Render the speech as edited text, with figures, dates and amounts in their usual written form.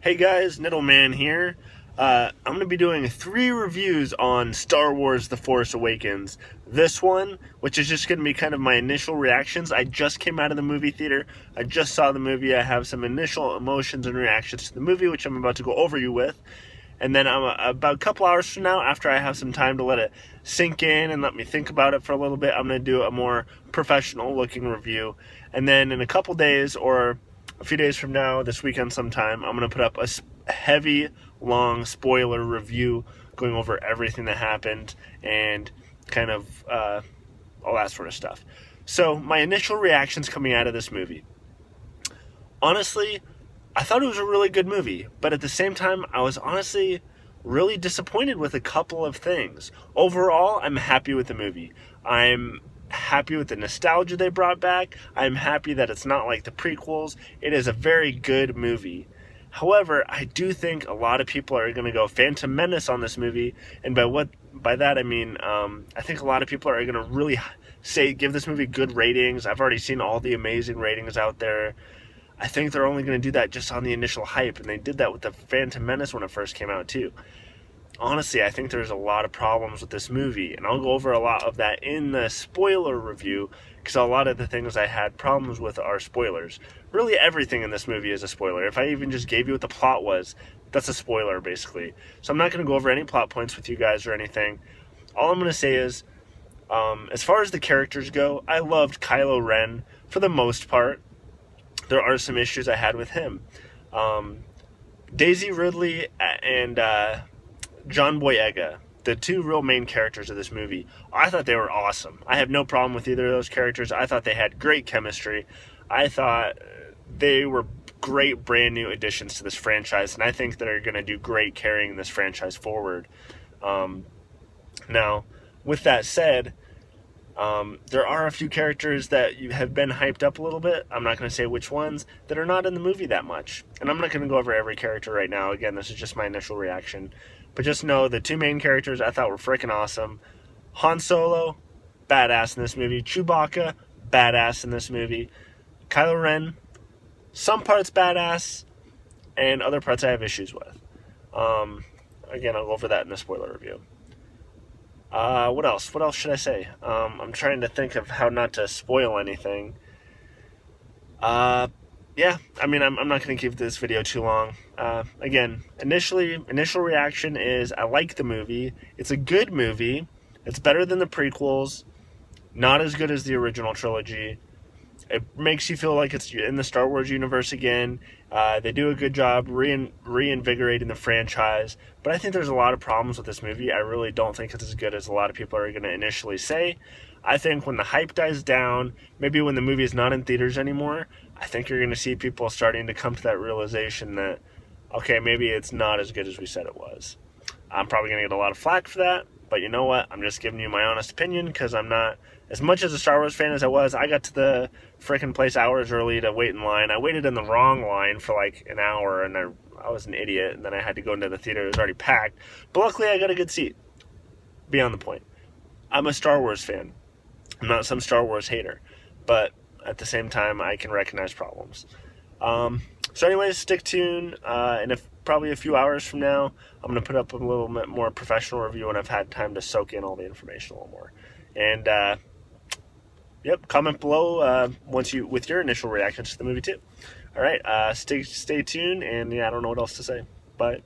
Hey guys, Niddleman here. I'm going to be doing 3 reviews on Star Wars The Force Awakens. This one, which is just going to be kind of my initial reactions. I just came out of the movie theater. I just saw the movie. I have some initial emotions and reactions to the movie, which I'm about to go over you with. And then about a couple hours from now, after I have some time to let it sink in and let me think about it for a little bit, I'm going to do a more professional looking review. And then in a couple days or a few days from now, this weekend sometime, I'm going to put up a heavy, long spoiler review going over everything that happened and kind of all that sort of stuff. So, my initial reactions coming out of this movie. Honestly, I thought it was a really good movie, but at the same time, I was honestly really disappointed with a couple of things. Overall, I'm happy with the movie. I'm happy with the nostalgia they brought back. I'm happy that it's not like the prequels. It is a very good movie. However, I do think a lot of people are going to go Phantom Menace on this movie, and by that I mean I think a lot of people are going to really give this movie good ratings. I've already seen all the amazing ratings out there. I think they're only going to do that just on the initial hype, and they did that with the Phantom Menace when it first came out too. Honestly, I think there's a lot of problems with this movie, and I'll go over a lot of that in the spoiler review, because a lot of the things I had problems with are spoilers. Really, everything in this movie is a spoiler. If I even just gave you what the plot was, that's a spoiler, basically. So I'm not going to go over any plot points with you guys or anything. All I'm going to say is, as far as the characters go, I loved Kylo Ren for the most part. There are some issues I had with him. Daisy Ridley and John Boyega, the two real main characters of this movie, I thought they were awesome. I have no problem with either of those characters. I thought they had great chemistry. I thought they were great brand new additions to this franchise, and I think they're going to do great carrying this franchise forward. Now, with that said, there are a few characters that have been hyped up a little bit. I'm not going to say which ones, that are not in the movie that much. And I'm not going to go over every character right now. Again, this is just my initial reaction. But just know the two main characters I thought were freaking awesome. Han Solo, badass in this movie. Chewbacca, badass in this movie. Kylo Ren, some parts badass, and other parts I have issues with. Again, I'll go over that in the spoiler review. What else? What else should I say? I'm trying to think of how not to spoil anything. Yeah, I mean, I'm not going to keep this video too long. Again, initial reaction is I like the movie. It's a good movie. It's better than the prequels. Not as good as the original trilogy. It makes you feel like it's in the Star Wars universe again. They do a good job reinvigorating the franchise. But I think there's a lot of problems with this movie. I really don't think it's as good as a lot of people are going to initially say. I think when the hype dies down, maybe when the movie is not in theaters anymore, I think you're going to see people starting to come to that realization that, okay, maybe it's not as good as we said it was. I'm probably going to get a lot of flack for that. But you know what? I'm just giving you my honest opinion because I'm not as much as a Star Wars fan as I was. I got to the freaking place hours early to wait in line. I waited in the wrong line for like an hour, and I was an idiot, and then I had to go into the theater. It was already packed. But luckily, I got a good seat. Beyond the point. I'm a Star Wars fan. I'm not some Star Wars hater. But at the same time, I can recognize problems. So anyways, stick tuned. And probably a few hours from now, I'm going to put up a little bit more professional review when I've had time to soak in all the information a little more. And, yep, comment below with your initial reactions to the movie too. All right, stay tuned, and yeah, I don't know what else to say. Bye.